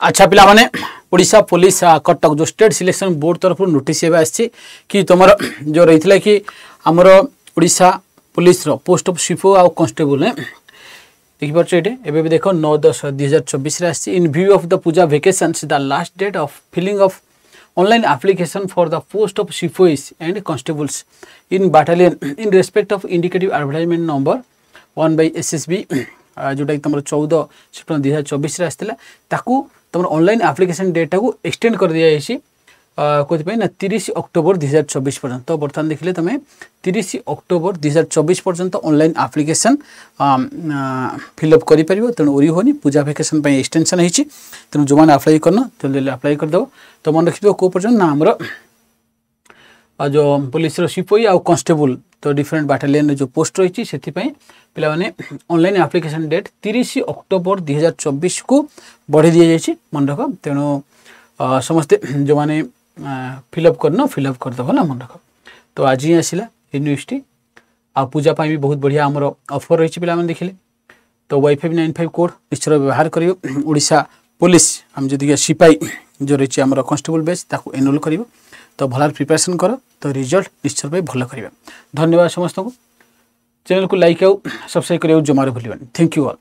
अच्छा पिला माने ओडिशा पुलिस कटक जो स्टेट सिलेक्शन बोर्ड तरफ नोटिस एवं आसी कि तुम जो रही कि आमर ओडिशा पुलिस रो पोस्ट ऑफ सिफो आ कांस्टेबल ने देखिए ये देख 9/10/2024 in view of the puja vacations the last date of filling of online application for the post of sepoys and constables in battalion in respect of indicative advertisement number 1/SSB जोटा कि तुम 14 September 2024 आसाला ताकू तुम online application data को extend कर दिया जाइए कौन ना 30 अक्टोबर 2024 पर्यंत। तो बर्तमान देखिले तुम 30 अक्टोबर 2024 पर्यंत ऑनलाइन एप्लीकेशन फिलअप कर तेणु ओरी होनी पूजा वेकेशन एक्सटेंशन होती तेणु जो मैंने अप्लाई करना जल्दी अप्लाई करदेव। तो मन रखिए कौ पर्यंत ना आमर जो पुलिस सिपाही आउ कांस्टेबल तो डिफरेंट बाटालियन जो पोस्ट रही से पिला माने ऑनलाइन एप्लीकेशन डेट 30 अक्टोबर 2024 को बढ़ी दि जाइए मन रख। तेणु समस्ते जो मैंने फिलअप करना फिलअप करदेव ना मन रख। तो आज ही आसला यूनिवर्सिटी आ पूजा भी बहुत बढ़िया आमर ऑफर रही पे देखिले। तो Y595 कोड निश्चय व्यवहार करियो। ओडिशा पुलिस आम जी सिपाही जो रही आम कांस्टेबल बैच ताकू एनरोल कर तो भल प्रिपरेशन कर तो रिजल्ट निश्चय भल कर। धन्यवाद समस्त को। चैनल को लाइक आउ सब्सक्राइब करियो जमार भूलिबानी। Thank you all.